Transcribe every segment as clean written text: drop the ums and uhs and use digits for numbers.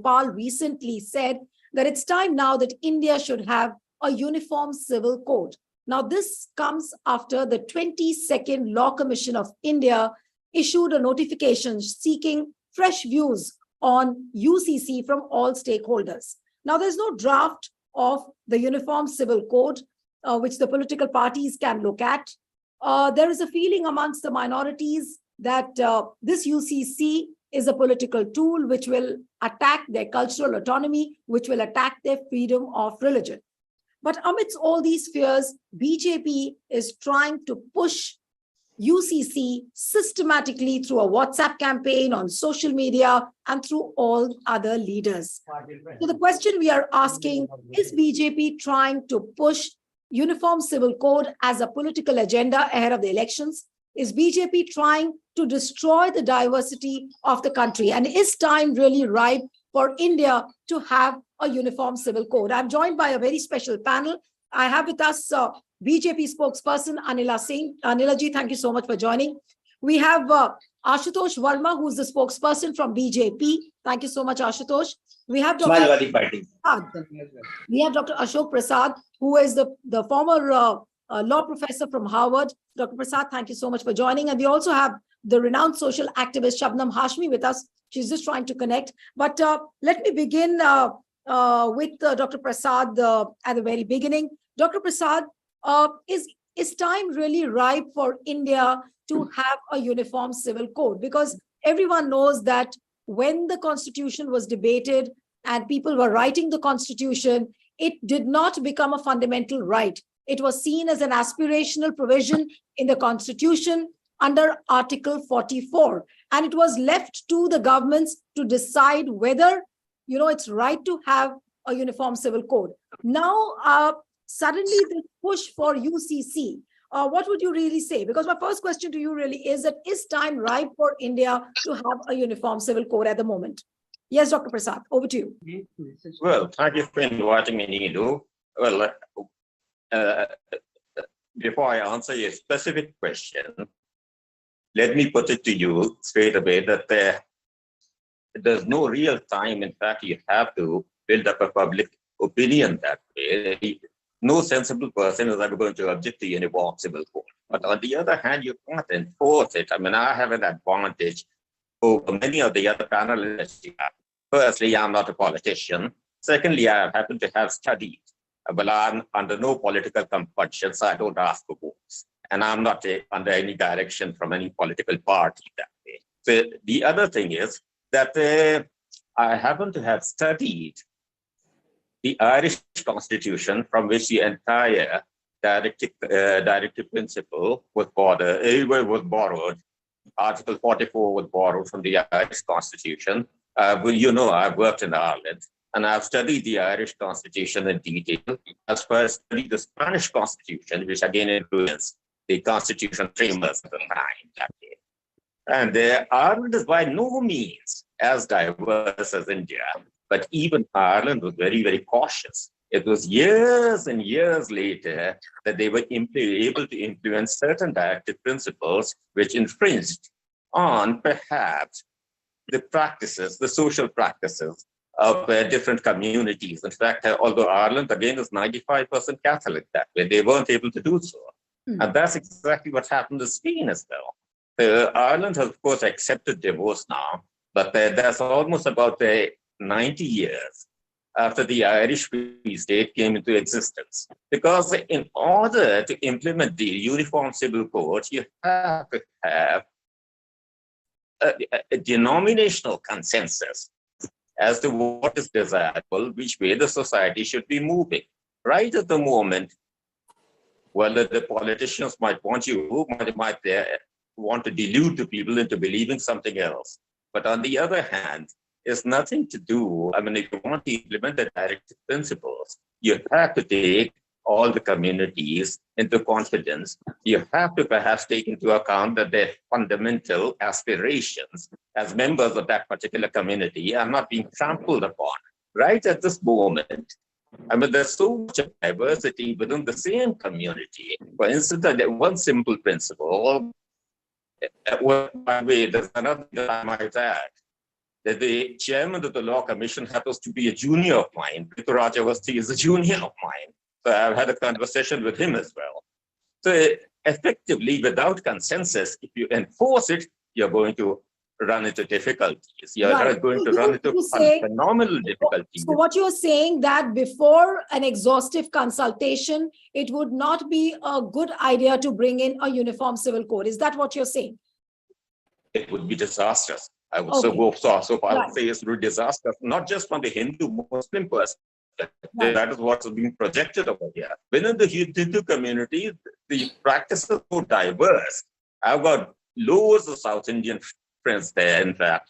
Paul recently said that it's time now that India should have a uniform civil code. Now, this comes after the 22nd Law Commission of India issued a notification seeking fresh views on UCC from all stakeholders. Now, there's no draft of the Uniform Civil Code, which the political parties can look at. There is a feeling amongst the minorities that this UCC is a political tool which will attack their cultural autonomy, which will attack their freedom of religion. But amidst all these fears, BJP is trying to push UCC systematically through a WhatsApp campaign, on social media, and through all other leaders. So the question we are asking, is BJP trying to push Uniform Civil Code as a political agenda ahead of the elections? Is BJP trying to destroy the diversity of the country? And is time really ripe for India to have a Uniform Civil Code? I'm joined by a very special panel. I have with us BJP spokesperson Anila Singh. Anila ji, thank you so much for joining. We have Ashutosh Verma, who's the spokesperson from BJP. Thank you so much, Ashutosh. We have Dr. Ashok Prasad, who is the former law professor from Harvard. Dr. Prasad, thank you so much for joining. And we also have the renowned social activist Shabnam Hashmi with us. She's just trying to connect. But let me begin with Dr. Prasad at the very beginning. Dr. Prasad, is time really ripe for India to have a uniform civil code? Because everyone knows that when the Constitution was debated and people were writing the Constitution, it did not become a fundamental right. It was seen as an aspirational provision in the Constitution under Article 44. And it was left to the governments to decide whether, it's right to have a uniform civil code. Now, suddenly the push for UCC, what would you really say? Because my first question to you really is that, is time ripe for India to have a uniform civil code at the moment? Yes, Dr. Prasad, over to you. Well, thank you for inviting me, Needu. Well, before I answer your specific question, let me put it to you straight away that there's no real time. In fact, you have to build up a public opinion that way. No sensible person is ever going to object to uniform civil code. But on the other hand, you can't enforce it. I mean, I have an advantage over many of the other panelists. Firstly, I'm not a politician. Secondly, I happen to have studied. Well, I'm under no political compulsion, so I don't ask for votes. And I'm not under any direction from any political party that way. So the other thing is that I happen to have studied the Irish Constitution, from which the entire directive principle was borrowed. Article 44 was borrowed from the Irish Constitution. Well, I've worked in Ireland, and I've studied the Irish Constitution in detail, as well as studied the Spanish Constitution, which again influenced the constitution framers at the time that day. And Ireland is by no means as diverse as India, but even Ireland was very, very cautious. It was years and years later that they were able to influence certain directive principles which infringed on perhaps the practices, the social practices of different communities. In fact, although Ireland again is 95% Catholic that way, they weren't able to do so. And that's exactly what happened to Spain as well. Ireland has, of course, accepted divorce now, but that's almost about 90 years after the Irish Free State came into existence. Because in order to implement the Uniform Civil Code, you have to have a denominational consensus as to what is desirable, which way the society should be moving. Right at the moment, well, the politicians might want to delude the people into believing something else. But on the other hand, it's nothing to do. I mean, if you want to implement the directive principles, you have to take all the communities into confidence. You have to perhaps take into account that their fundamental aspirations as members of that particular community are not being trampled upon. Right at this moment, I mean, there's so much diversity within the same community. For instance, one simple principle, by the way, there's another that I might add. that the chairman of the Law Commission happens to be a junior of mine. Rituraj Avasthi is a junior of mine. So I've had a conversation with him as well. So effectively, without consensus, if you enforce it, you're going to run into difficulties. You're Right. going to So run into say, phenomenal difficulties. so what you're saying that before an exhaustive consultation, it would not be a good idea to bring in a uniform civil code. Is that what you're saying? It would be disastrous. I would Okay. so far Right. say it's really disastrous, not just from the Hindu-Muslim perspective. Right. That is what's being projected over here. Within the Hindu community, the practices are so diverse. I've got loads of South Indian friends there, in fact.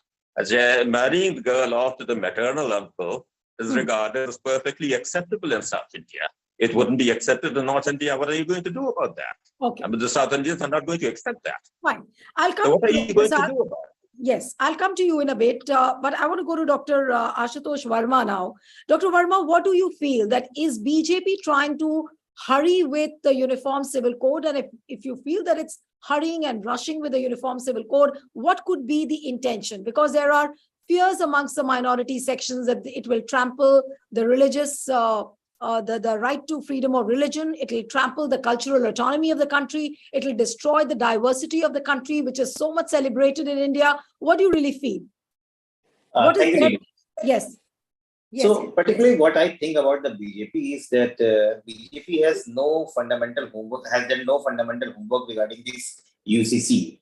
Marrying the girl off to the maternal uncle is regarded as perfectly acceptable in South India. It wouldn't be accepted in North India. What are you going to do about that? Okay. I mean, the South Indians are not going to accept that. Fine. I'll come. So what are you going to Prasad. do about it? Yes, I'll come to you in a bit, but I want to go to Dr. Ashutosh Verma now. Dr. Verma, what do you feel that is BJP trying to hurry with the Uniform Civil Code? And if you feel that it's hurrying and rushing with the Uniform Civil Code, what could be the intention? Because there are fears amongst the minority sections that it will trample the religious, the right to freedom of religion. It will trample the cultural autonomy of the country. It will destroy the diversity of the country, which is so much celebrated in India. What do you really feel? What is thank you, that? Neetu. Yes. Yes. So, particularly what I think about the BJP is that BJP has no fundamental homework, has done no fundamental homework regarding this UCC.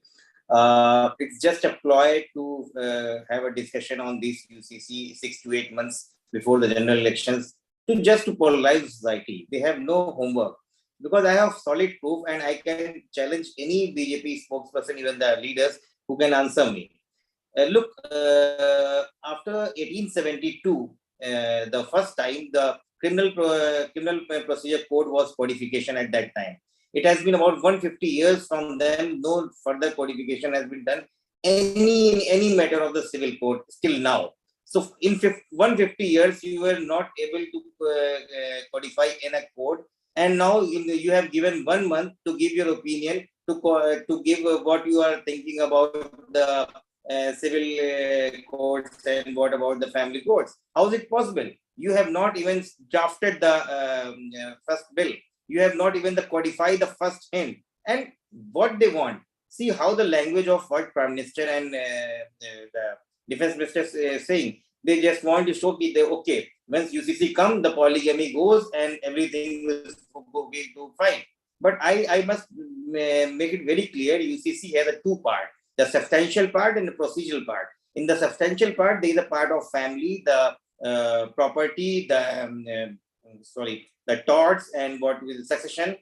It's just a ploy to have a discussion on this UCC 6 to 8 months before the general elections to polarize society. They have no homework, because I have solid proof and I can challenge any BJP spokesperson, even the leaders, who can answer me. Look, after 1872, the first time the criminal procedure code was codification at that time. It has been about 150 years from then. No further codification has been done any matter of the civil code still now. So in 150 years, you were not able to codify in a code, and now you have given 1 month to give your opinion, to give what you are thinking about the civil codes and what about the family codes. How is it possible? You have not even drafted the first bill. You have not even codified the first hint. And what they want, see how the language of what Prime Minister and the Defense Minister is saying. They just want to show people, okay, once UCC comes, the polygamy goes and everything will be fine. But I must make it very clear, UCC has a two part, the substantial part and the procedural part. In the substantial part, there is a part of family, the property, the torts and what is succession.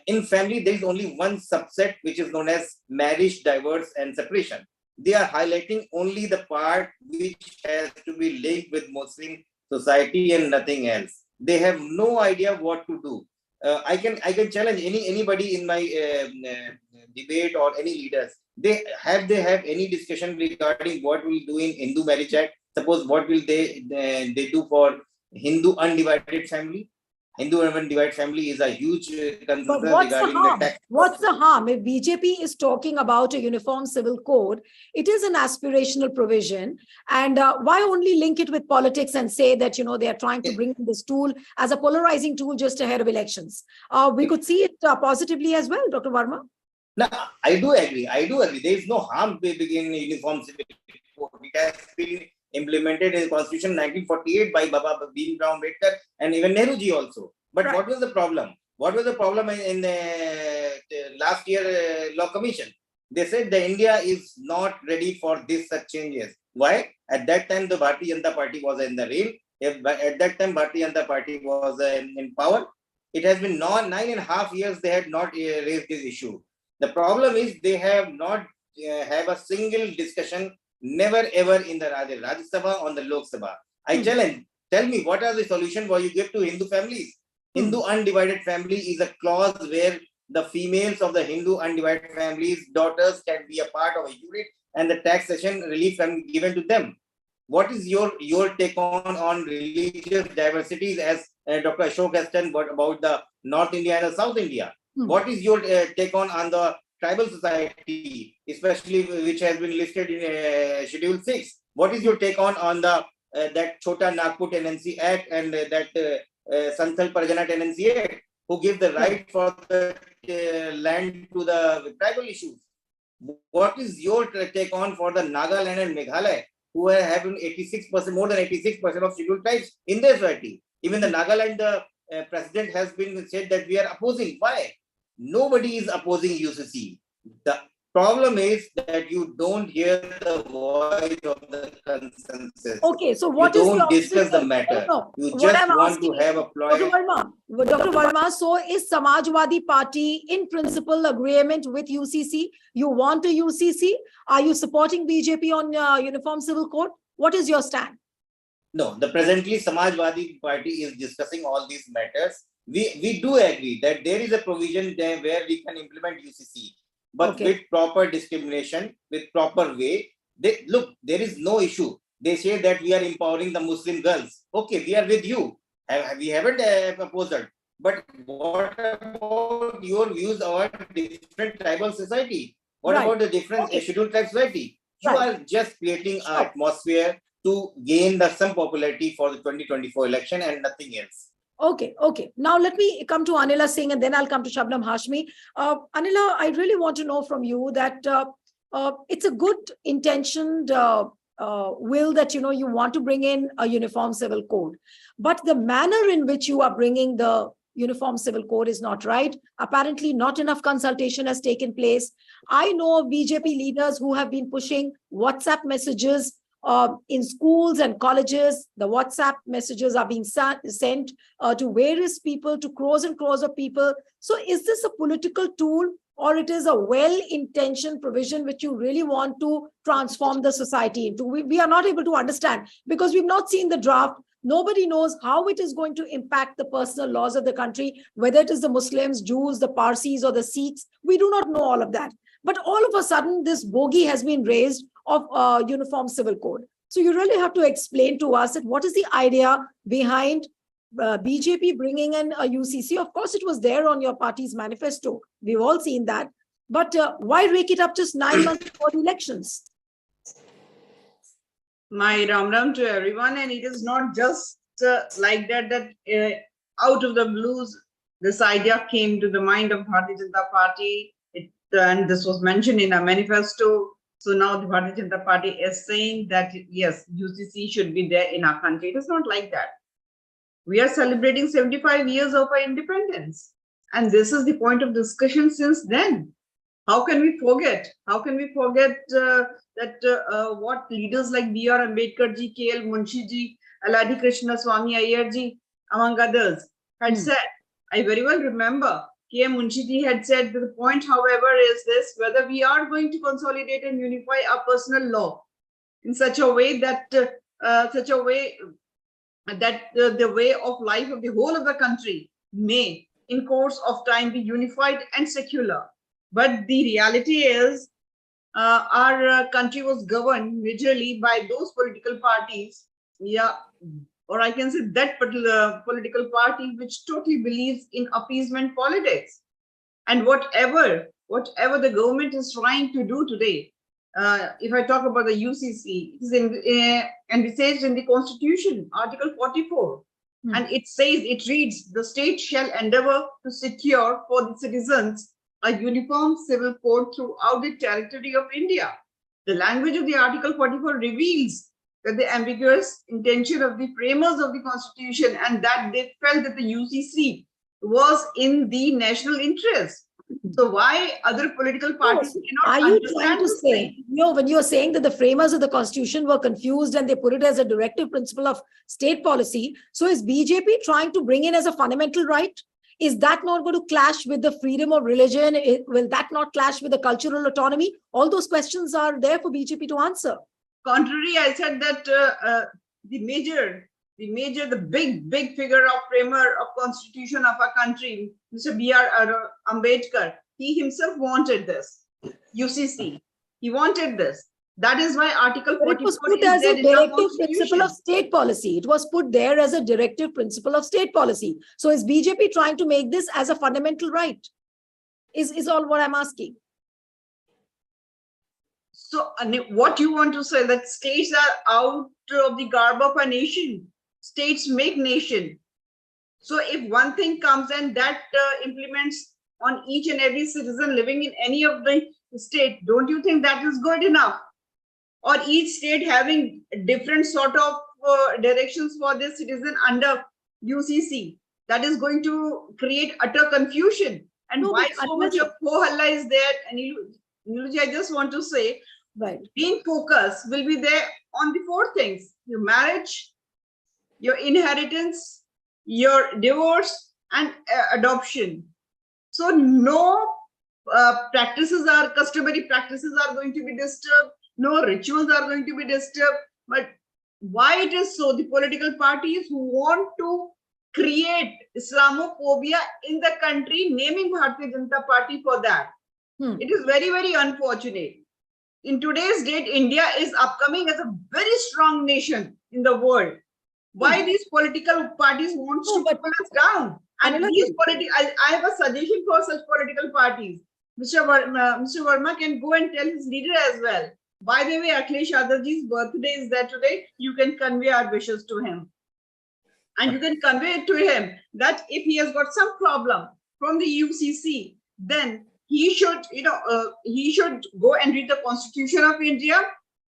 In family, there is only one subset which is known as marriage, divorce, and separation. They are highlighting only the part which has to be linked with Muslim society and nothing else. They have no idea what to do. I can challenge anybody in my debate or any leaders. They have any discussion regarding what we'll do in Hindu Marriage Act? Suppose what will they do for Hindu undivided family? Hindu undivided family is a huge concern regarding the tax. What's the harm? If BJP is talking about a uniform civil code, it is an aspirational provision. And why only link it with politics and say that, they are trying to bring this tool as a polarizing tool just ahead of elections? We could see it positively as well, Dr. Verma. No, I do agree. There is no harm in uniform civil code. It has been implemented in the Constitution 1948 by Baba Bhimrao Ambedkar and even Nehruji also. But What was the problem? What was the problem in the last year Law Commission? They said that India is not ready for such changes. Why? At that time, the Bharatiya Janata Party was in the reign. At that time, Bharatiya Janata Party was in power. It has been 9.5 years they had not raised this issue. The problem is they have not have a single discussion, never ever in the Rajya Sabha on the Lok Sabha. I challenge, tell me what are the solution what you give to Hindu families? Hindu undivided family is a clause where the females of the Hindu undivided families, daughters can be a part of a unit and the taxation relief can be given to them. What is your take on religious diversities as Dr. Ashok has done about the North India and the South India? What is your take on the tribal society, especially which has been listed in Schedule 6? What is your take on the that Chota Nagpur Tenancy Act and that Santhal Pargana Tenancy Act, who give the right for the land to the tribal issues? What is your take on for the Nagaland and Meghalaya, who are having 86%, more than 86% of scheduled tribes in their society? Even the Nagaland, the president has been said that we are opposing. Why? Nobody is opposing UCC. The problem is that you don't hear the voice of the consensus. Okay, so what you is don't the discuss the matter. No, You what just I'm want asking to have a Dr. Verma, so is Samajwadi Party in principle agreement with UCC? You want a UCC? Are you supporting BJP on Uniform Civil Code? What is your stand? No, the presently Samajwadi Party is discussing all these matters. We do agree that there is a provision there where we can implement UCC, but with proper discrimination, with proper way. Look, there is no issue. They say that we are empowering the Muslim girls. Okay, we are with you. We haven't opposed it. But what about your views on different tribal society? What about the different scheduled tribe society? You are just creating an atmosphere to gain some popularity for the 2024 election and nothing else. Okay. Now let me come to Anila Singh and then I'll come to Shabnam Hashmi. Anila, I really want to know from you that it's a good intentioned will that, you want to bring in a uniform civil code. But the manner in which you are bringing the uniform civil code is not right. Apparently, not enough consultation has taken place. I know of BJP leaders who have been pushing WhatsApp messages in schools and colleges. The WhatsApp messages are being sent to various people, to crores and crores of people. So is this a political tool or it is a well-intentioned provision which you really want to transform the society into? We are not able to understand because we've not seen the draft. Nobody knows how it is going to impact the personal laws of the country, whether it is the Muslims, Jews, the Parsis or the Sikhs. We do not know all of that. But all of a sudden, this bogey has been raised of uniform civil code. So you really have to explain to us that what is the idea behind BJP bringing in a UCC. Of course, it was there on your party's manifesto. We've all seen that. But why rake it up just 9 months before the elections? My Ram Ram to everyone. And it is not just like that out of the blues, this idea came to the mind of Bharatiya Janata Party. And this was mentioned in a manifesto. So now the Bharatiya Janata Party is saying that, yes, UCC should be there in our country. It is not like that. We are celebrating 75 years of our independence. And this is the point of discussion since then. How can we forget? How can we forget what leaders like B.R. Ambedkar ji, K.L. Munshi ji, Aladhi Krishna Swami Iyer ji, among others, had said? I very well remember K.M. Munshi ji had said the point, however, is this: whether we are going to consolidate and unify our personal law in such a way that the way of life of the whole of the country may, in course of time, be unified and secular. But the reality is, our country was governed majorly by those political parties, or I can say that particular political party which totally believes in appeasement politics. And whatever the government is trying to do today, if I talk about the UCC, it is envisaged in the Constitution, Article 44. And it reads, the state shall endeavor to secure for the citizens a uniform civil code throughout the territory of India. The language of the Article 44 reveals that the ambiguous intention of the framers of the Constitution and that they felt that the UCC was in the national interest. So why other political parties cannot Are you trying to say, when you are saying that the framers of the Constitution were confused and they put it as a directive principle of state policy, so is BJP trying to bring in as a fundamental right? Is that not going to clash with the freedom of religion? Will that not clash with the cultural autonomy? All those questions are there for BJP to answer. Contrary, I said that the big figure of framer of Constitution of our country, Mr. B.R. Ambedkar, he himself wanted this UCC. He wanted this. That is why Article 44 it was put as a directive principle of state policy. It was put there as a directive principle of state policy. So is BJP trying to make this as a fundamental right? Is all what I'm asking. So what you want to say, that states are out of the garb of a nation. States make nation. So if one thing comes and that implements on each and every citizen living in any of the state, don't you think that is good enough? Or each state having different sort of directions for their citizen under UCC, that is going to create utter confusion. And No, why but so much of ho-halla is there? And Niluji, I just want to say, right. main focus will be there on the four things: your marriage, your inheritance, your divorce, and adoption. So no customary practices are going to be disturbed, no rituals are going to be disturbed. But why it is so? The political parties who want to create Islamophobia in the country, naming Bharatiya Janata Party for that. It is very, very unfortunate. In today's date, India is upcoming as a very strong nation in the world. Why these political parties want to pull us down? And these I have a suggestion for such political parties. Mr. Verma can go and tell his leader as well. By the way, Akhilesh Yadavji's birthday is there today. You can convey our wishes to him. And you can convey it to him that if he has got some problem from the UCC, then he should, he should go and read the Constitution of India.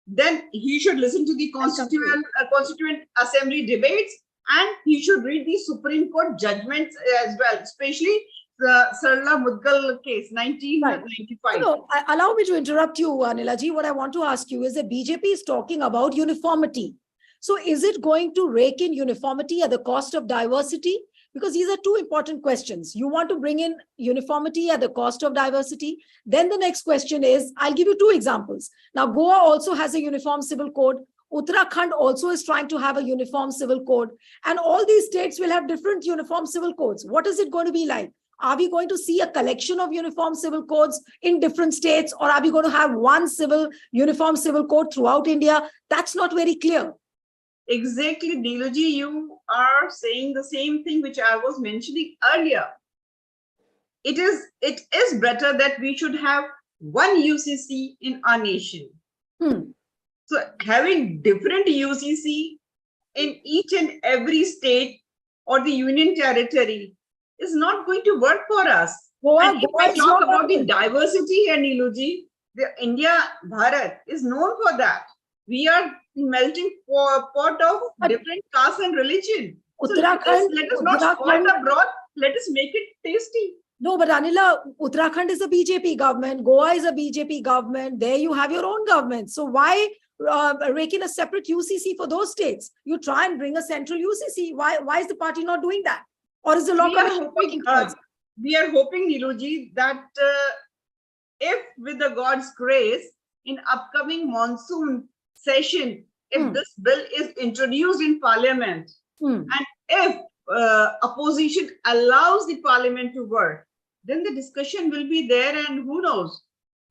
Then he should listen to the Constituent Assembly debates, and he should read the Supreme Court judgments as well, especially the Sarla Mudgal case, 1995. No, allow me to interrupt you, Anilaji. What I want to ask you is that BJP is talking about uniformity. So is it going to rake in uniformity at the cost of diversity? Because these are two important questions. You want to bring in uniformity at the cost of diversity. Then the next question is, I'll give you two examples. Now, Goa also has a uniform civil code. Uttarakhand also is trying to have a uniform civil code. And all these states will have different uniform civil codes. What is it going to be like? Are we going to see a collection of uniform civil codes in different states? Or are we going to have one uniform civil code throughout India? That's not very clear. Exactly, Niluji, you are saying the same thing which I was mentioning earlier. It is better that we should have one UCC in our nation. So having different UCC in each and every state or the union territory is not going to work for us. And if I talk about the diversity here, Niluji, the India, Bharat is known for that. We are melting pot of different castes and religion. So let us not spoil the broth. Let us make it tasty. No, but Anila, Uttarakhand is a BJP government. Goa is a BJP government. There you have your own government. So why rake in a separate UCC for those states? You try and bring a central UCC. Why is the party not doing that? Or is the Lok Sabha? We are hoping, Niluji, that if with the God's grace, in upcoming monsoon session, if this bill is introduced in Parliament, and if opposition allows the Parliament to work, then the discussion will be there, and who knows?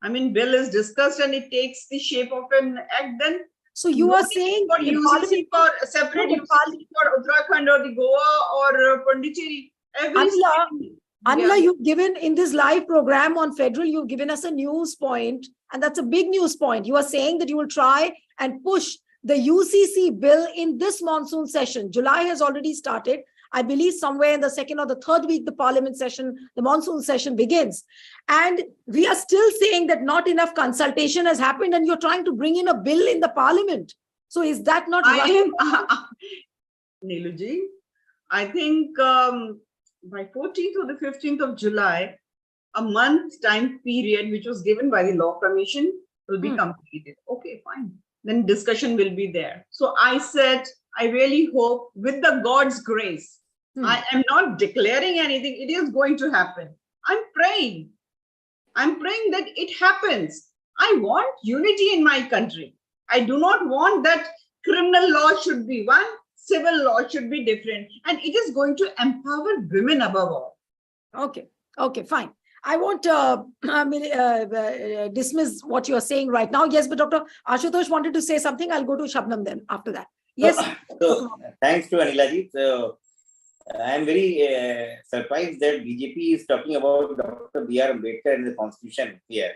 I mean, bill is discussed and it takes the shape of an act. Then, so you are saying for UCC for separate UCC for Uttarakhand or the Goa or Pondicherry. Anila, you've given in this live program on federal, you've given us a news point, and that's a big news point. You are saying that you will try and push the UCC bill in this monsoon session. July has already started. I believe somewhere in the second or the third week, the parliament session, the monsoon session begins. And we are still saying that not enough consultation has happened, and you're trying to bring in a bill in the parliament. So is that not right? Niluji, I think by 14th or the 15th of July, a month time period, which was given by the Law Commission, will be completed. Okay, fine. Then discussion will be there. So I said, I really hope with the God's grace, I am not declaring anything. It is going to happen. I'm praying. I'm praying that it happens. I want unity in my country. I do not want that criminal law should be one, civil law should be different. And it is going to empower women above all. Okay. Okay, fine. I won't dismiss what you are saying right now. Yes, but Dr. Ashutosh wanted to say something. I'll go to Shabnam then after that. Yes. So thanks to Anilaji. So I am very surprised that BJP is talking about Dr. B.R. Ambedkar in the constitution here.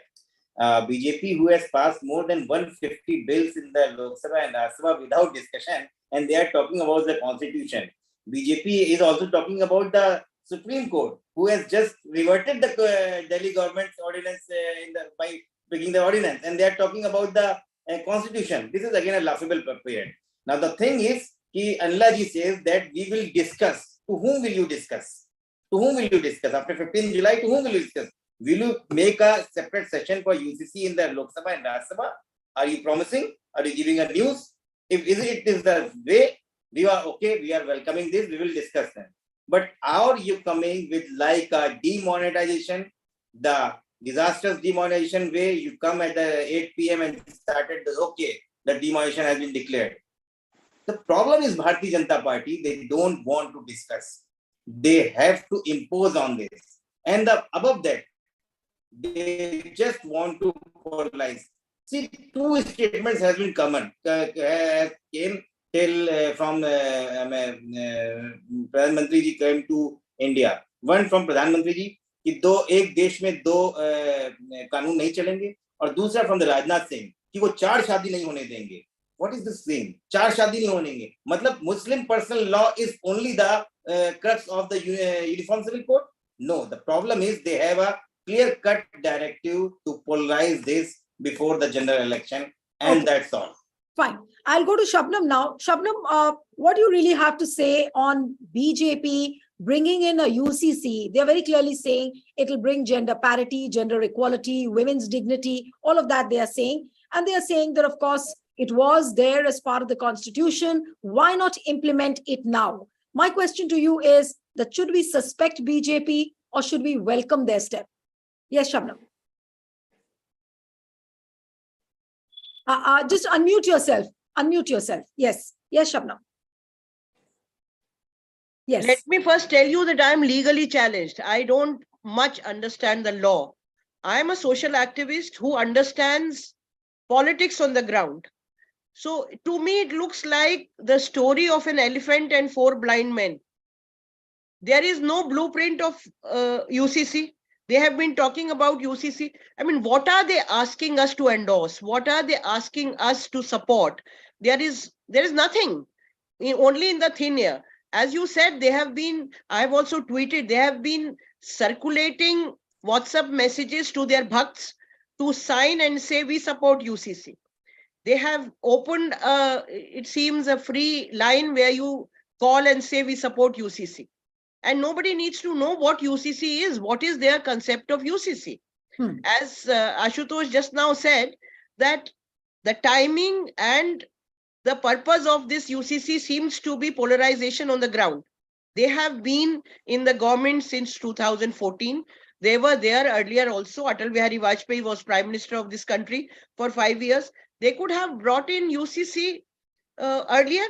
BJP, who has passed more than 150 bills in the Lok Sabha and Rajya Sabha without discussion, and they are talking about the constitution. BJP is also talking about the Supreme Court, who has just reverted the Delhi government's ordinance by breaking the ordinance, and they are talking about the constitution. This is again a laughable period. Now the thing is, Anla ji says that we will discuss. To whom will you discuss? To whom will you discuss? After 15 July, to whom will you discuss? Will you make a separate session for UCC in the Lok Sabha and Rajya Sabha? Are you promising? Are you giving a news? If it is the way, we are okay, we are welcoming this, we will discuss them. But are you coming with like a demonetization, the disastrous demonetization way? You come at the 8 p.m. and started, okay, the demonetization has been declared. The problem is Bharatiya Janata Party, they don't want to discuss. They have to impose on this. And above that, they just want to polarize. See, two statements has been came till from Pradhan Mantri ji came to India. One from Pradhan Mantri ji कि एक देश में दो कानून नहीं चलेंगे, और दूसरा from the Rajnath Singh कि वो 4 शादी नहीं होने देंगे. What is this thing? 4 शादी नहीं होनेंगे. मतलब Muslim personal law is only the crux of the Uniform Civil Code? No, the problem is they have a clear-cut directive to polarize this before the general election, and okay, that's all. Fine. I'll go to Shabnam now. Shabnam, what do you really have to say on BJP bringing in a UCC? They're very clearly saying it will bring gender parity, gender equality, women's dignity, all of that they are saying. And they are saying that, of course, it was there as part of the constitution. Why not implement it now? My question to you is that should we suspect BJP or should we welcome their step? Yes, Shabnam. Just unmute yourself. Unmute yourself. Yes. Yes, Shabnam. Yes. Let me first tell you that I am legally challenged. I don't much understand the law. I am a social activist who understands politics on the ground. So to me, it looks like the story of an elephant and 4 blind men. There is no blueprint of UCC. They have been talking about UCC. I mean, what are they asking us to endorse? What are they asking us to support? There is nothing, only in the thin air. As you said, they have been, I have also tweeted, they have been circulating WhatsApp messages to their bhakts to sign and say, we support UCC. They have opened, it seems, a free line where you call and say, we support UCC. And nobody needs to know what UCC is. What is their concept of UCC? As Ashutosh just now said, that the timing and the purpose of this UCC seems to be polarization on the ground. They have been in the government since 2014. They were there earlier also. Atal Bihari Vajpayee was Prime Minister of this country for 5 years. They could have brought in UCC earlier.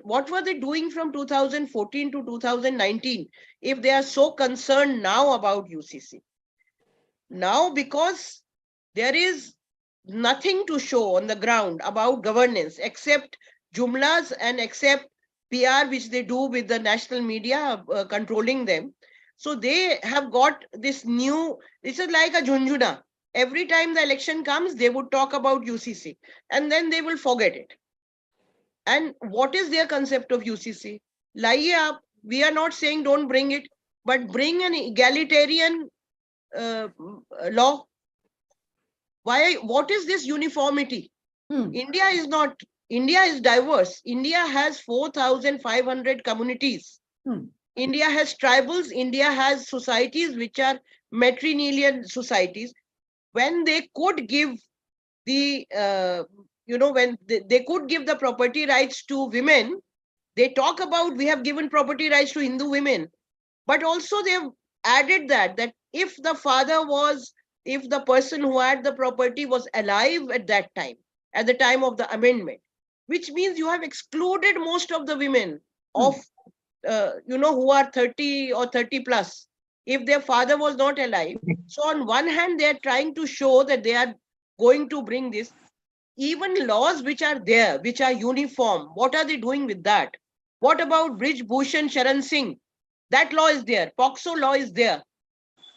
What were they doing from 2014 to 2019 if they are so concerned now about UCC? Now, because there is nothing to show on the ground about governance except jumlas and except PR, which they do with the national media controlling them. So they have got this new, this is like a junjuna. Every time the election comes, they would talk about UCC and then they will forget it. And what is their concept of UCC? Laiye aap, we are not saying don't bring it, but bring an egalitarian law. Why? What is this uniformity? India is diverse. India has 4,500 communities. India has tribals. India has societies which are matrilineal societies. When they could give the, when they could give the property rights to women, they talk about we have given property rights to Hindu women, but also they have added that if the father was, if the person who had the property was alive at that time, at the time of the amendment, which means you have excluded most of the women of, who are 30 or 30 plus, if their father was not alive. So on one hand, they are trying to show that they are going to bring this. Even laws which are there, which are uniform, what are they doing with that? What about Brij Bhushan Sharan Singh? That law is there. POXO law is there.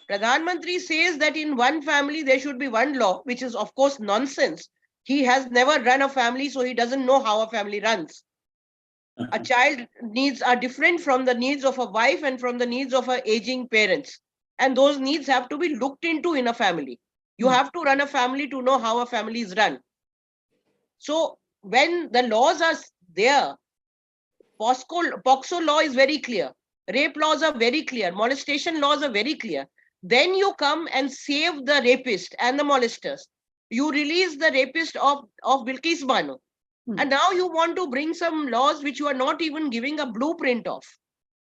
Pradhan Mantri says that in one family there should be one law, which is of course nonsense. He has never run a family, so he doesn't know how a family runs. A child needs are different from the needs of a wife and from the needs of her aging parents. And those needs have to be looked into in a family. You have to run a family to know how a family is run. So when the laws are there, POXO law is very clear. Rape laws are very clear. Molestation laws are very clear. Then you come and save the rapist and the molesters. You release the rapist of Bilkis Bano. And now you want to bring some laws which you are not even giving a blueprint of.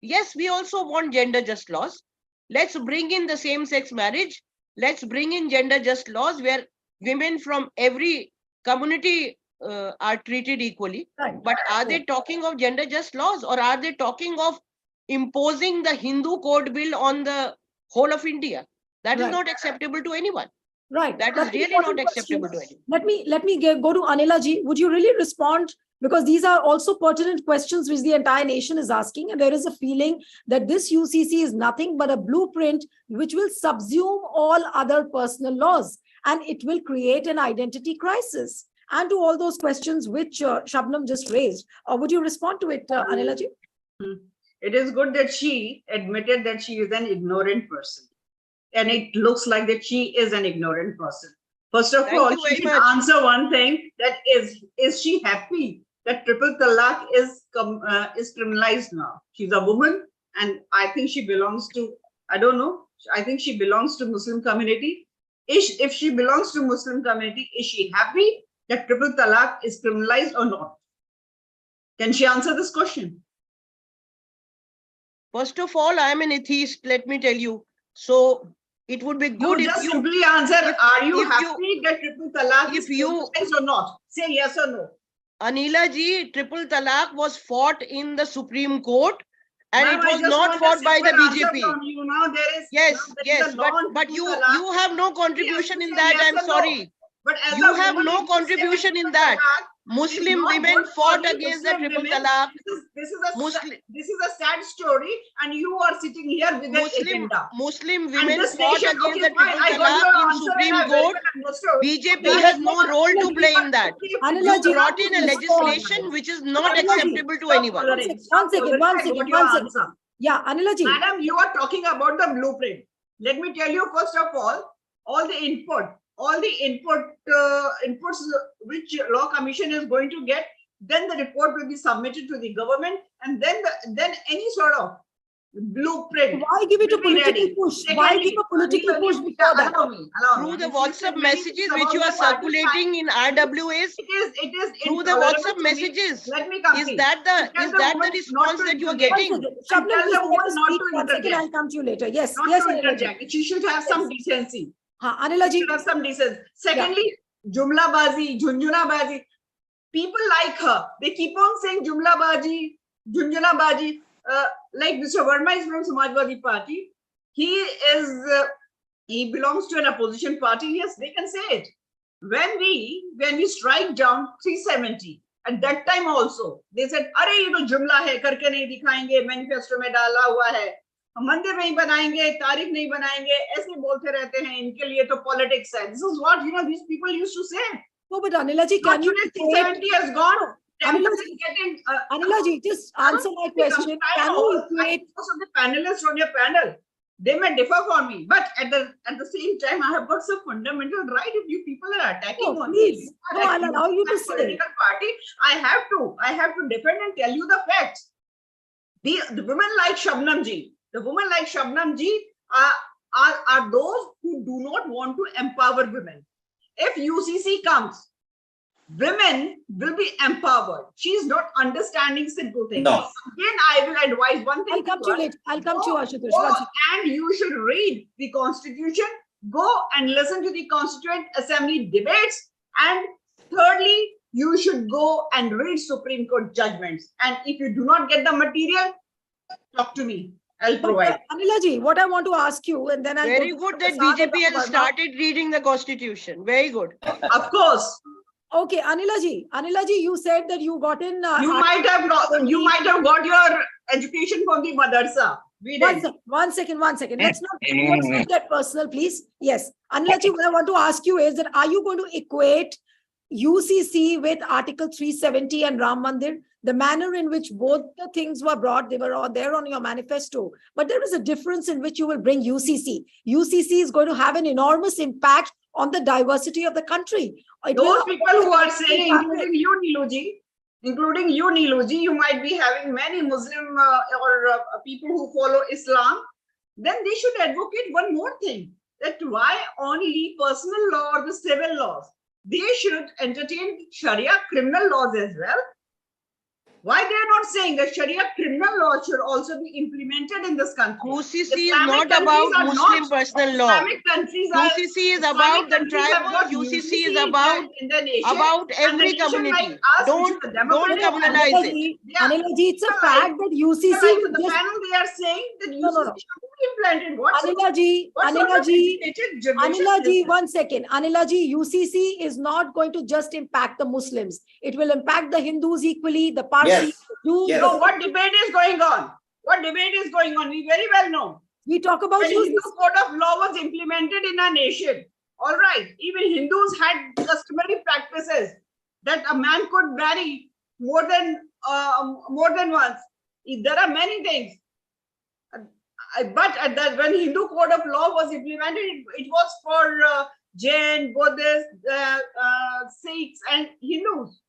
Yes, we also want gender just laws. Let's bring in the same-sex marriage. Let's bring in gender just laws where women from every community are treated equally. Right. But are they talking of gender just laws, or are they talking of imposing the Hindu code bill on the whole of India? That is Right. not acceptable to anyone. Right. That That's is really important not acceptable to question. anyone. Let me go to Anila ji. Would you really respond? Because these are also pertinent questions which the entire nation is asking. And there is a feeling that this UCC is nothing but a blueprint which will subsume all other personal laws. And it will create an identity crisis. And to all those questions which Shabnam just raised. Would you respond to it, Anila ji? It is good that she admitted that she is an ignorant person. And it looks like that she is an ignorant person. First of all, she should answer one thing, that is she happy that triple talaq is criminalized now? She's a woman, and I think she belongs to, I don't know, I think she belongs to Muslim community. If she belongs to Muslim community, is she happy that triple talaq is criminalized or not? Can she answer this question? First of all, I am an atheist, let me tell you. So it would be good You if just you simply answer, are you if happy that triple talaq is if you- criminalized or not? Say yes or no. Anila ji, triple talaq was fought in the Supreme Court, and Ma'am, it I was just not want a fought by the simple answer BJP. from you. Now there is, Yes, now there is yes, a law on but triple you talaq. have no contribution Yes, in say that. yes I'm or no. sorry. But as You a have woman, no if you say contribution in triple that. talaq Muslim is not women good for fought the against the Muslim triple women, talaq. This is a sad story, and you are sitting here with an agenda. Muslim And women this fought nation, against okay, the fine, triple I got talaq your in answer and Supreme I very Court. well understood. BJP Okay, has let no me- role to let me- play in that. Anila ji, You brought in a respond. legislation which is not Anila ji, acceptable to Stop anyone. coloring. One second. I got your answer. Yeah, Anila ji. Madam, you are talking about the blueprint. Let me tell you, first of all the inputs which Law Commission is going to get, then the report will be submitted to the government, and then any sort of blueprint. Why give it a will be political ready. push? Why give a political push before that? Allow me. Through the This is WhatsApp simply messages which about you are the party circulating in RWAs, It is through the intolerable WhatsApp to me. messages, Let me is complete. that Tell the woman response not to that you are interject. getting? One second. And Shabnam, tell please the let woman us not speak. to 1 second, interject. I'll come to you later. Yes, Not yes, to Anila ji. interject. She should have some decency. Anila She ji. should have some decency. Secondly, Jumla bazi, Junjuna bazi. People like her, they keep on saying Jumla baji, Junjuna baji. Like Mr. Verma is from Samajwadi Party. He belongs to an opposition party. Yes, they can say it. When we strike down 370, at that time also, they said, "Arey, ye to jumla hai, karke nahi dikhayenge, manifesto mein dala hua hai. हम मंदिर नहीं बनाएंगे, तारीख नहीं बनाएंगे, ऐसे बोलते रहते हैं, इनके लिए तो politics है." This is what these people used to say. No, but Anila ji, can you Today equate? 370 has gone. Anila Temple ji, is getting. Anila ji, just answer my question. Can you equate? Most of the panelists on your panel, they may differ from me, but at the same time, I have got some fundamental right. If you people are attacking No, on please. me, No, I'll allow you to say. political party, I have to defend and tell you the facts. The women like Shabnam ji, are those who do not want to empower women. If UCC comes, women will be empowered. She is not understanding simple things. No. Again, I will advise one thing. I'll come to you later. I'll come to you, Ashutosh. Go One second. and you should read the Constitution. Go and listen to the Constituent Assembly debates. And thirdly, you should go and read Supreme Court judgments. And if you do not get the material, talk to me. I'll But, provide. Anila ji, what I want to ask you, and then I'll Very go to good that Prasad BJP and has Verma. started reading the Constitution. Very good. Of course, Okay, Anila ji, you said that you got in. you might have got your education from the madrasa. We One did. second, one second. Let's not get personal, please. Yes. Anlaji, what I want to ask you is that are you going to equate UCC with Article 370 and Ram Mandir? The manner in which both the things were brought, they were all there on your manifesto. But there is a difference in which you will bring UCC. UCC is going to have an enormous impact on the diversity of the country. Those people who are saying, including you, Niluji, you might be having many Muslim or people who follow Islam. Then they should advocate one more thing, that why only personal law or the civil laws? They should entertain Sharia criminal laws as well. Why they are not saying that Sharia criminal law should also be implemented in this country? UCC is not about Muslim personal law. Islamic countries are, UCC is about the tribal. UCC is about every community. Don't communalize it. Anilaji, it's a fact that UCC So the panel, they are saying that UCC should be implanted. Anilaji, one second. Anilaji, UCC is not going to just impact the Muslims. It will impact the Hindus equally, the Parsis. Yes. Yes. So what debate is going on? What debate is going on? We very well know. We talk about When Hindu code of law was implemented in our nation, all right, even Hindus had customary practices that a man could marry more than once. There are many things. But when Hindu code of law was implemented, it was for Jain, Buddhists, Sikhs, and Hindus.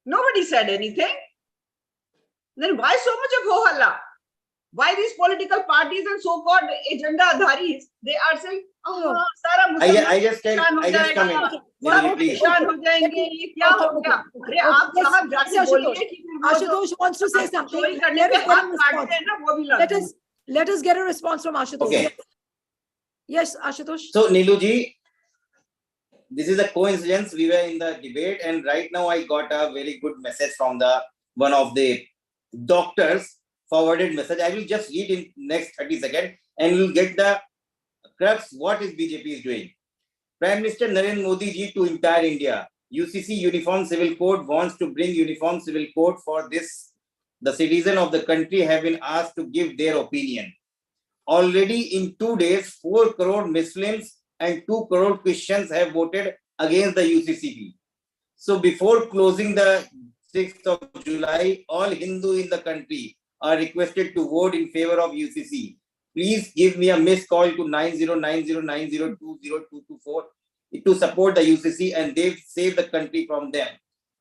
Nobody said anything. Then why so much of ho-halla? Why these political parties and so-called agenda adharis, they are saying, oh, Sara Muslim I just come in. Niluji, please. Ashutosh wants to say something. Let us get a response from Ashutosh. Okay. Yes, Ashutosh. So, Niluji, this is a coincidence. We were in the debate, and right now I got a very good message from one of the doctors, forwarded message. I will just read in next 30 seconds, and you'll get the crux what is BJP is doing. Prime Minister Narendra Modi ji to entire India. UCC Uniform Civil Code wants to bring Uniform Civil Code for this. The citizens of the country have been asked to give their opinion. Already in 2 days, 4 crore Muslims and 2 crore Christians have voted against the UCCP. So before closing the 6th of July, all Hindu in the country are requested to vote in favor of UCC. Please give me a missed call to 909090202224 to support the UCC and they save the country from them.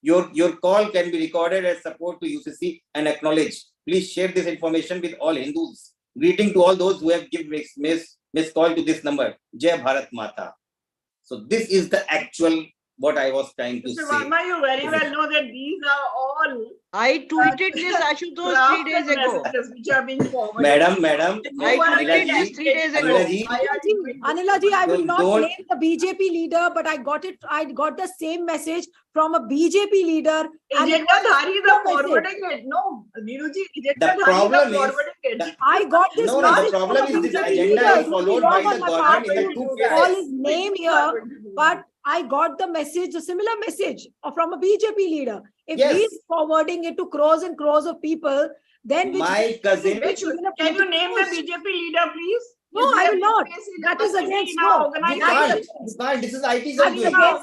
Your call can be recorded as support to UCC and acknowledged. Please share this information with all Hindus. Greeting to all those who have given missed call to this number. Jai Bharat Mata. So this is the actual what I was trying to say. Verma, you very well know that these are all. I tweeted this, Ashutosh, 3 days ago. Which are being forwarded. Madam. I tweeted this 3 days ago. Anilaji, I will not blame the BJP leader, but I got the same message from a BJP leader. Agenda dharis are forwarding it. No, Niluji, the problem is, I got this. No, the problem is this agenda is followed by the government in the 2 phases. All his name here, but I got the message, a similar message from a BJP leader. If he's forwarding it to crores and crores of people, then my cousin. Can you name the BJP leader, please? No, I will not. That is against law. This is IT. I will not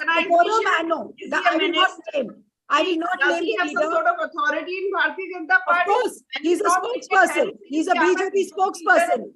name. I will not name the leader. Some sort of authority in Bharatiya Janata Party. Of course, he's a spokesperson. He's a BJP spokesperson.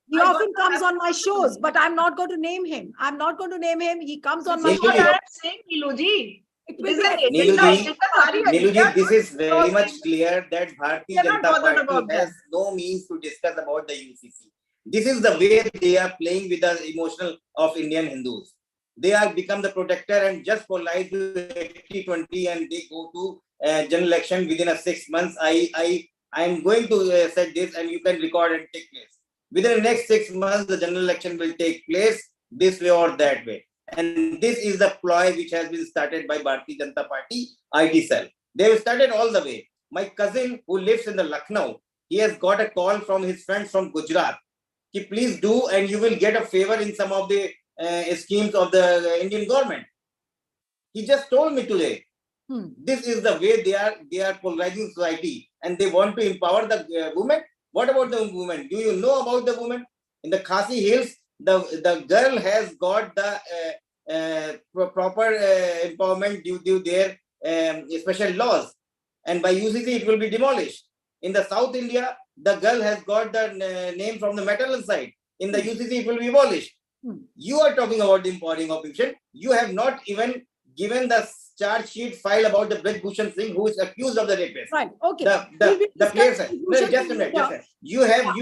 He often comes on my shows, but I'm not going to name him. I'm not going to name him. He comes on my show. I'm saying, Niluji. Niluji, this is very much clear that Bharatiya Janata Party has no means to discuss about the UCC. This is the way they are playing with the emotional of Indian Hindus. They have become the protector and just for life 80-20 and they go to general election within 6 months. I am going to set this and you can record and take place. Within the next 6 months, the general election will take place this way or that way. And this is the ploy which has been started by Bharatiya Janata Party IT cell. They have started all the way. My cousin who lives in the Lucknow, he has got a call from his friends from Gujarat. Please do and you will get a favor in some of the schemes of the Indian government. He just told me today. This is the way they are polarizing society and they want to empower the women. What about the women? Do you know about the women? In the Khasi Hills, the girl has got the proper empowerment due to their special laws. And by UCC, it will be demolished. In the South India, the girl has got the name from the maternal side. In the UCC, it will be abolished. You are talking about the empowering of women. You have not even given the charge sheet file about the Brij Bhushan Singh, who is accused of the rapist. Right. Okay. The players. No, just a minute. You have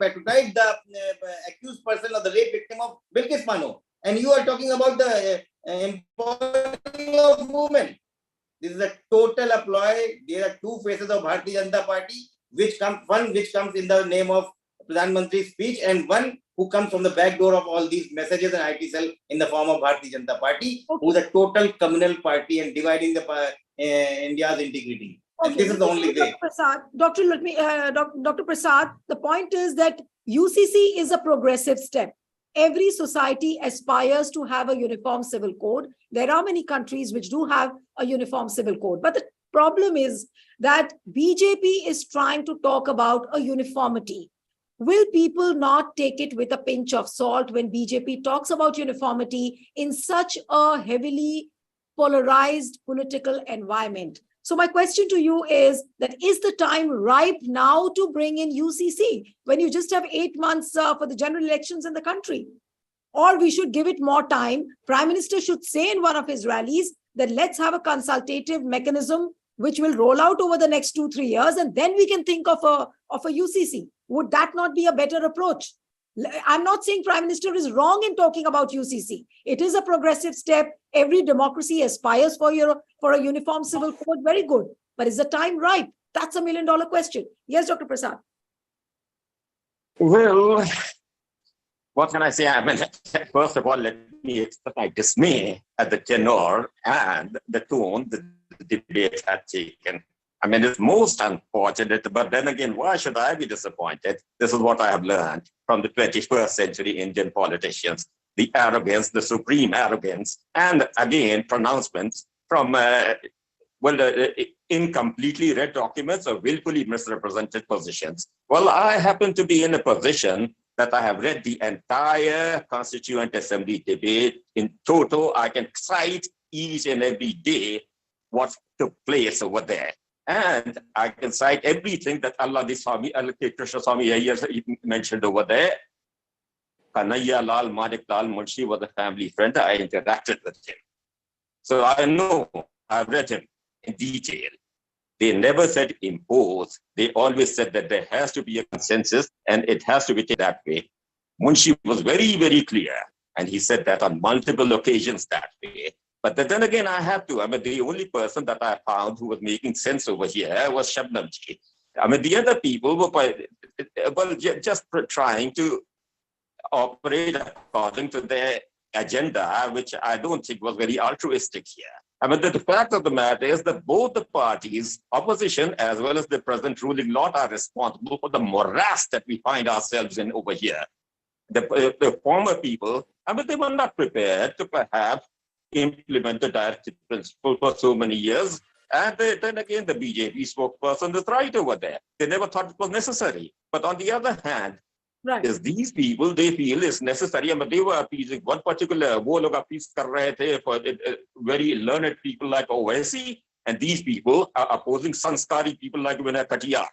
patronized the accused person of the rape victim of Bilkis Bano, and you are talking about the empowering of women. This is a total a ploy. There are two faces of Bharatiya Janata Party, one which comes in the name of Pradhan Mantri's speech, and one who comes from the back door of all these messages and IT cell in the form of Bharatiya Janata Party, who is a total communal party and dividing the India's integrity. Okay. And this is the only way. Dr. Prasad, the point is that UCC is a progressive step. Every society aspires to have a uniform civil code. There are many countries which do have a uniform civil code. But the problem is that BJP is trying to talk about a uniformity. Will people not take it with a pinch of salt when BJP talks about uniformity in such a heavily polarized political environment? So my question to you is the time ripe now to bring in UCC when you just have 8 months for the general elections in the country? Or we should give it more time. Prime Minister should say in one of his rallies that let's have a consultative mechanism which will roll out over the next 2-3 years, and then we can think of a UCC. Would that not be a better approach? I'm not saying Prime Minister is wrong in talking about UCC. It is a progressive step. Every democracy aspires for a uniform civil code. Very good. But is the time ripe? That's $1 million question. Yes, Dr. Prasad. Well, what can I say? I mean, first of all, let me express my dismay at the tenor and the tone the debate had taken. I mean, it's most unfortunate, but then again, why should I be disappointed? This is what I have learned from the 21st century Indian politicians. The arrogance, the supreme arrogance, and again, pronouncements from, incompletely read documents or willfully misrepresented positions. Well, I happen to be in a position that I have read the entire Constituent Assembly debate in total. I can cite each and every day what took place over there. And I can cite everything that Krishna Swami Iyer mentioned over there. Kanhaiya Lal, Manik Lal Munshi was a family friend. I interacted with him. So I know, I've read him in detail. They never said impose. They always said that there has to be a consensus and it has to be taken that way. Munshi was very, very clear. And he said that on multiple occasions that way. But then again, I have to. I mean, the only person that I found who was making sense over here was Shabnamji. I mean, the other people were just trying to operate according to their agenda, which I don't think was very altruistic here. I mean, the fact of the matter is that both the parties, opposition as well as the present ruling lot, are responsible for the morass that we find ourselves in over here. The former people, I mean, they were not prepared to perhaps implement the directive principle for so many years. And then again, the BJP spokesperson is right over there. They never thought it was necessary. But on the other hand, is these people, they feel it's necessary. I mean, they were appeasing one particular, wo log appease kar rahe the for very learned people like Owaisi, and these people are opposing sanskari people like Vinay Katiyar.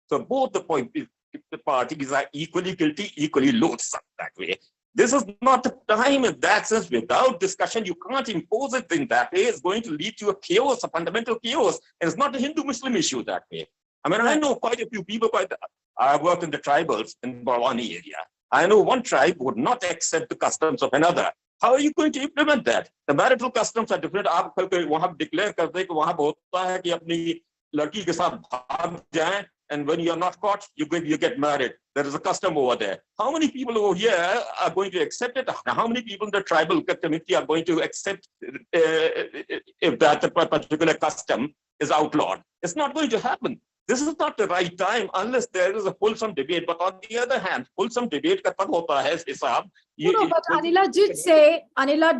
So both the parties are equally guilty, equally loathsome that way. This is not the time in that sense. Without discussion, you can't impose it in that way. It's going to lead to a chaos, a fundamental chaos. And it's not a Hindu-Muslim issue that way. I mean, I know quite a few people. I worked in the tribals in Bawani area. I know one tribe would not accept the customs of another. How are you going to implement that? The marital customs are different. आप वहाँ declare कर दे कि वहाँ होता है कि अपनी लड़की के साथ भाग जाएं. And when you're not caught, you get married. There is a custom over there. How many people over here are going to accept it? How many people in the tribal community are going to accept if that particular custom is outlawed? It's not going to happen. This is not the right time unless there is a wholesome debate. But on the other hand, wholesome debate ka tab hota hai hisab. But Anila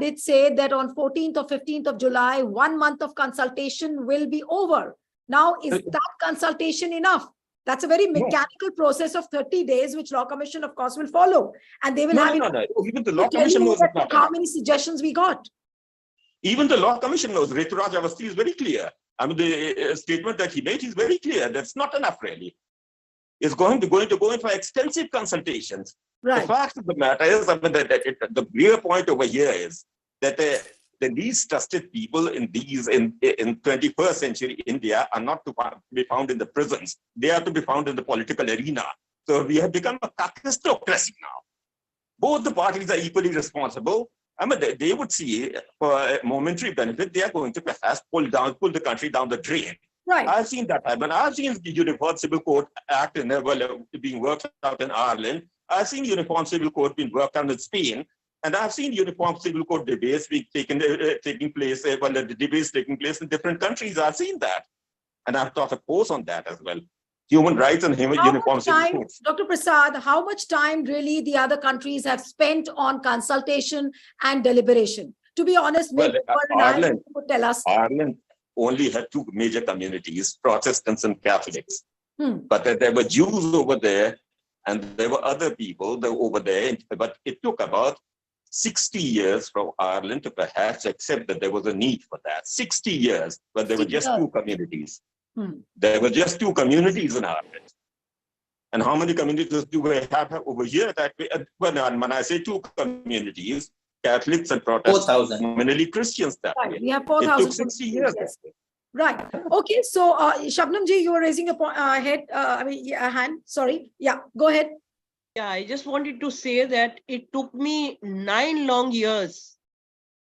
did say that on 14th or 15th of July, 1 month of consultation will be over. Now, is that consultation enough? That's a very No. mechanical process of 30 days, which Law Commission, of course, will follow. And they will have No. Even the Law to tell Commission you knows it's not how enough. many suggestions we got. Even the Law Commission knows. Rituraj Avasthi is very clear. I mean, the statement that he made is very clear. That's not enough, really. It's going to go in for extensive consultations. Right. The fact of the matter is, I mean, the real point over here is that the least trusted people in 21st century India are not to be found in the prisons. They are to be found in the political arena. So we have become a caquistocracy now. Both the parties are equally responsible. I mean, they would see for a momentary benefit, they are going to perhaps pull the country down the drain. Right. I've seen that happen. I've seen the Uniform Civil Code Act being worked out in Ireland. I've seen Uniform Civil Code being worked out in Spain. And I've seen Uniform Civil Code debates taking place, the debates taking place in different countries. I've seen that. And I've taught a course on that as well. Human rights and Uniform Civil Codes. Dr. Prasad, how much time really the other countries have spent on consultation and deliberation? To be honest, maybe Ireland would tell us. Ireland only had two major communities, Protestants and Catholics. But there were Jews over there, and there were other people over there. But it took about 60 years for Ireland to perhaps accept that there was a need for that. 60 years, but there were just two communities. There were just two communities in Ireland. And how many communities do we have over here? When I say two communities, Catholics and Protestants, 4,000. nominally Christians that way. We have It 4,000. took 60 years. Yes. Right. Okay. So, Shabnam ji, you were raising a hand. Sorry. Yeah, go ahead. Yeah, I just wanted to say that it took me 9 long years,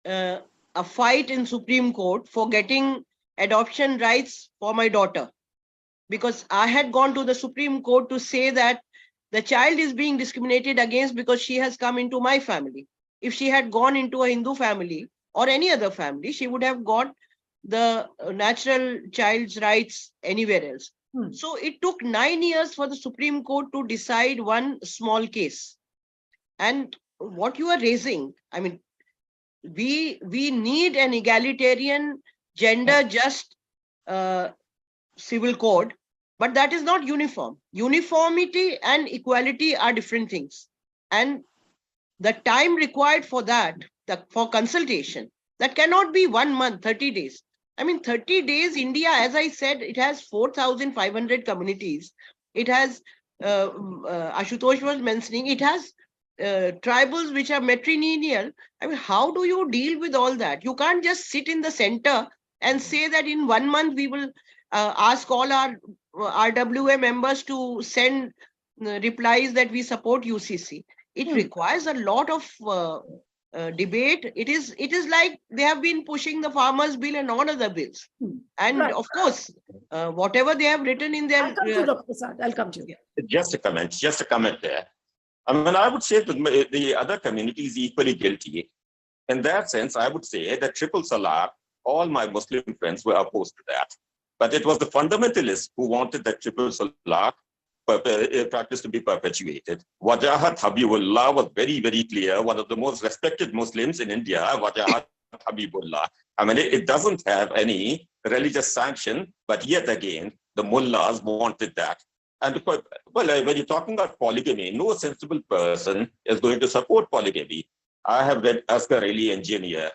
a fight in Supreme Court for getting adoption rights for my daughter, because I had gone to the Supreme Court to say that the child is being discriminated against because she has come into my family. If she had gone into a Hindu family or any other family, she would have got the natural child's rights anywhere else. So it took 9 years for the Supreme Court to decide one small case. And what you are raising, I mean, we need an egalitarian, gender just civil code, but that is not uniform. Uniformity and equality are different things. And the time required for that, for consultation, that cannot be 1 month, 30 days. I mean, 30 days, India, as I said, it has 4,500 communities. It has, Ashutosh was mentioning, it has tribals which are matrilineal. I mean, how do you deal with all that? You can't just sit in the center and say that in 1 month we will ask all our RWA members to send replies that we support UCC. It requires a lot of debate. It is like they have been pushing the farmers bill and all other bills. And of course, whatever they have written in their... I'll come to Dr. Prasad. I'll come to you. Just a comment there. I mean, I would say that the other community is equally guilty. In that sense, I would say that triple salah, all my Muslim friends were opposed to that. But it was the fundamentalists who wanted that triple salah practice to be perpetuated. Wajahat Habibullah was very, very clear. One of the most respected Muslims in India, Wajahat Habibullah. I mean, it doesn't have any religious sanction, but yet again, the mullahs wanted that. And well, when you're talking about polygamy, no sensible person is going to support polygamy. I have read Asghar Ali Engineer,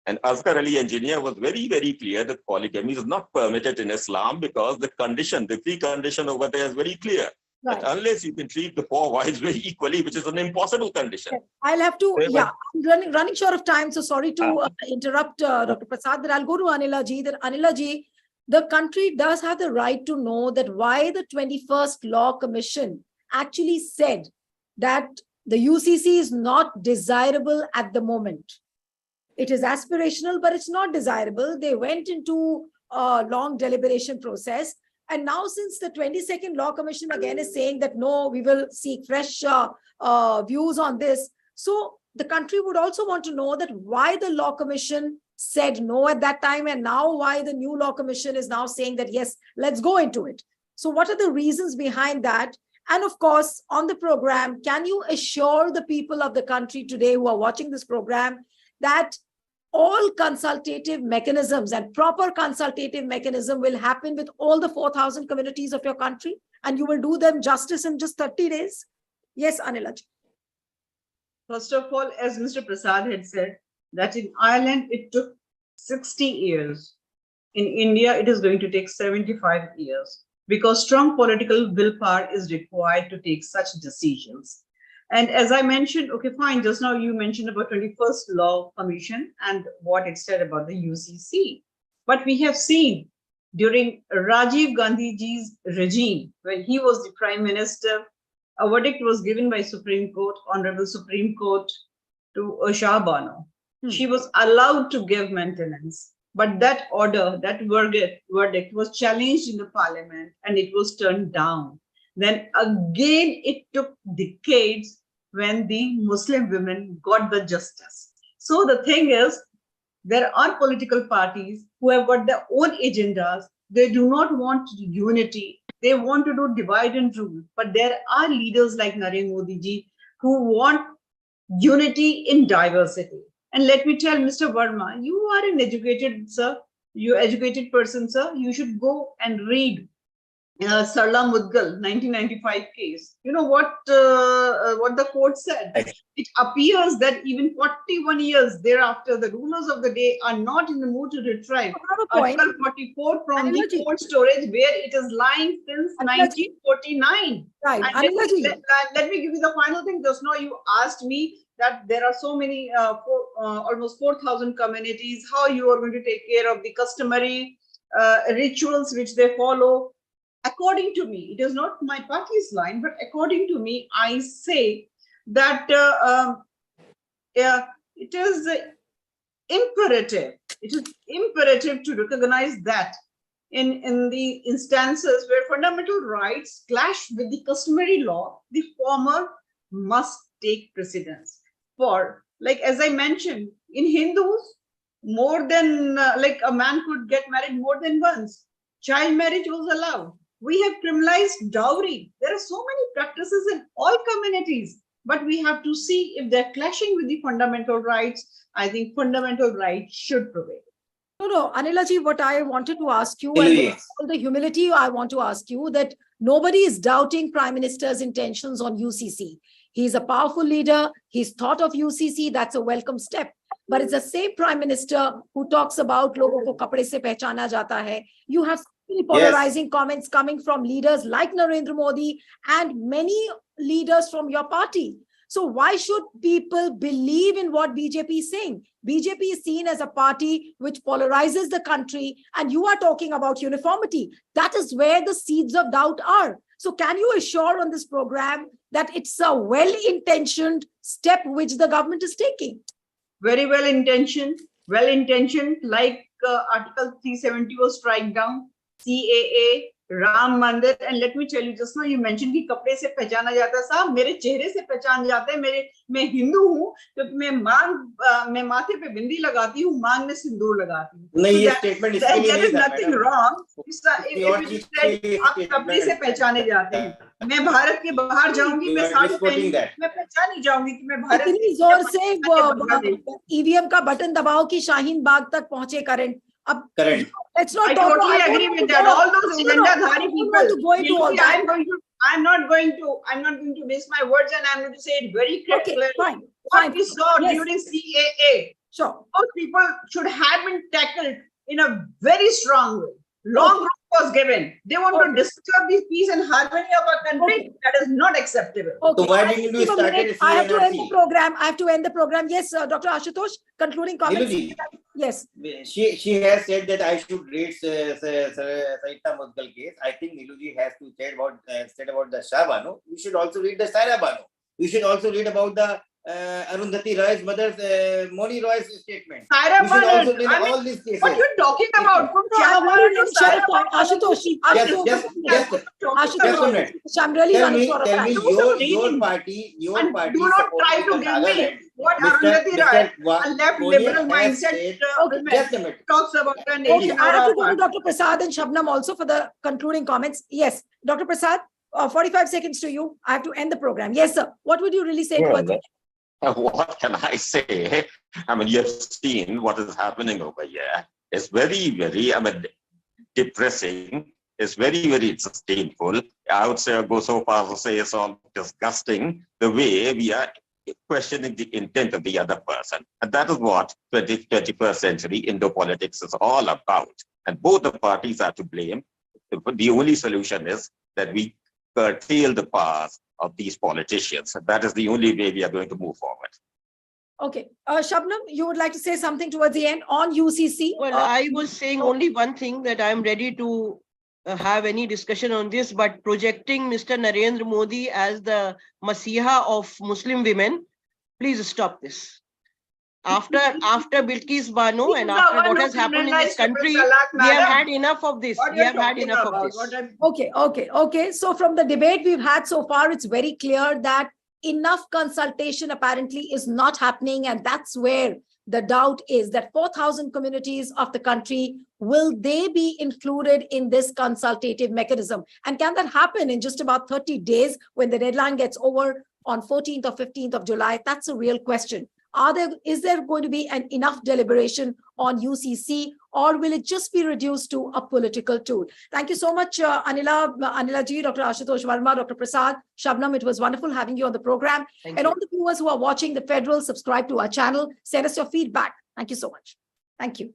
and Asghar Ali Engineer was very, very clear that polygamy is not permitted in Islam because the precondition over there is very clear. Right. That unless you can treat the 4 wives very equally, which is an impossible condition. I'll have to, I'm running short of time, so sorry to interrupt Dr. Prasad, but I'll go to Anila ji. That Anila ji, the country does have the right to know that why the 21st Law Commission actually said that the UCC is not desirable at the moment. It is aspirational, but it's not desirable. They went into a long deliberation process. And now, since the 22nd Law Commission again is saying that, no, we will seek fresh views on this. So the country would also want to know that why the Law Commission said no at that time, and now why the new Law Commission is now saying that, yes, let's go into it. So what are the reasons behind that? And of course, on the program, can you assure the people of the country today who are watching this program that all consultative mechanisms and proper consultative mechanism will happen with all the 4,000 communities of your country, and you will do them justice in just 30 days? Yes, Anilaji. First of all, as Mr. Prasad had said, that in Ireland it took 60 years. In India, it is going to take 75 years because strong political willpower is required to take such decisions. And as I mentioned, okay, fine, just now you mentioned about 21st Law Commission and what it said about the UCC. But we have seen during Rajiv Gandhiji's regime, when he was the Prime Minister, a verdict was given by Supreme Court, Honorable Supreme Court, to Shah Bano. She was allowed to give maintenance, but that order, that verdict was challenged in the parliament and it was turned down. Then again, it took decades when the Muslim women got the justice. So the thing is, there are political parties who have got their own agendas. They do not want unity. They want to do divide and rule. But there are leaders like Narendra Modi ji who want unity in diversity. And let me tell Mr. Verma, you are an educated, sir. You're educated person, sir. You should go and read Sarla Mudgal 1995 case. You know what the court said? It appears that even 41 years thereafter, the rulers of the day are not in the mood to retrieve Article 44 from the court storage where it is lying since 1949. Right. And let me give you the final thing. Just now you asked me that there are so many, almost 4,000 communities, how you are going to take care of the customary rituals which they follow. According to me, it is not my party's line, but according to me, I say that it is imperative. It is imperative to recognize that in the instances where fundamental rights clash with the customary law, the former must take precedence. For, like, as I mentioned, in Hindus, more than like a man could get married more than once. Child marriage was allowed. We have criminalized dowry. There are so many practices in all communities, but we have to see if they're clashing with the fundamental rights. I think fundamental rights should prevail. No, Anilaji, what I wanted to ask you, and all the humility, I want to ask you that nobody is doubting Prime Minister's intentions on UCC. He's a powerful leader. He's thought of UCC. That's a welcome step. But it's the same Prime Minister who talks about logo ko kapde se pehchana jata hai. You have polarizing comments coming from leaders like Narendra Modi and many leaders from your party. So why should people believe in what BJP is saying? BJP is seen as a party which polarizes the country, and you are talking about uniformity. That is where the seeds of doubt are. So can you assure on this program that it's a well-intentioned step which the government is taking? Very well-intentioned, like Article 370 was struck down, CAA, Ram Mandir, and let me tell you, just now you mentioned कि कपड़े से पहचाना जाता है. साहब मेरे चेहरे से पहचान जाते हैं. मैं हिंदू हूँ, तो मैं माथे पे बिंदी लगाती हूँ, मांग में सिंदूर लगाती हूँ. नहीं, ये स्टेटमेंट इसके लिए नहीं था. Nothing wrong. आप कपड़े से पहचाने जाते हैं. मैं भारत के बाहर जाऊंगी, मैं साड़ी पहनूंगी, मैं पहचानी जाऊंगी कि मैं भारत. इतनी जोर से EVM का बटन दबाओ कि शाहीन बाग तक पहुंचे current. Let's not I totally agree with that. All those agenda-dhari people. I'm not going to miss my words, and I'm going to say it very clearly. Okay, fine. What we saw during CAA, sure, those people should have been tackled in a very strong way. Long road was given. They want to disturb the peace and harmony of our country. That is not acceptable. Okay. So why didn't you start it? I have to end the program. I have to end the program. Yes, Dr. Ashutosh, concluding comments. Yes. She has said that I should read Sarita Mudgal case. I think Niluji has to say about the Shah Bano. You should also read the Saira Bano. You should also read about the Arundhati Roy's mother's Moni Roy's statement. Saira Bano. All these cases. What are you talking about? From Ashutosh. I'm really running for a fact. Your party. Do not try to give me what Arundhati Roy, a left liberal mindset, talks about the nation. I have to go to Dr. Prasad and Shabnam also for the concluding comments. Yes, Dr. Prasad, 45 seconds to you. I have to end the program. Yes, sir. What would you really say to us? what can I say? I mean, you have seen what is happening over here. It's very, very, depressing. It's very, very disdainful. I would say, go so far as to say it's all disgusting the way we are questioning the intent of the other person. And that is what 21st century Indo-politics is all about. And both the parties are to blame. The only solution is that we curtail the powers of these politicians. That is the only way we are going to move forward. Okay. Shabnam, you would like to say something towards the end on UCC? Well, I was saying only one thing, that I'm ready to have any discussion on this, but projecting Mr. Narendra Modi as the Masiha of Muslim women, please stop this. After Bilkis Bano and after what has happened in this country, we have had enough of this. We have had enough of this. Okay. So from the debate we've had so far, it's very clear that enough consultation apparently is not happening. And that's where the doubt is, that 4,000 communities of the country, will they be included in this consultative mechanism? And can that happen in just about 30 days when the deadline gets over on 14th or 15th of July? That's a real question. Is there going to be enough deliberation on UCC, or will it just be reduced to a political tool? Thank you so much, Anila ji, Dr. Ashutosh Verma, Dr. Prasad, Shabnam. It was wonderful having you on the program. And all the viewers who are watching the Federal, subscribe to our channel. Send us your feedback. Thank you so much. Thank you.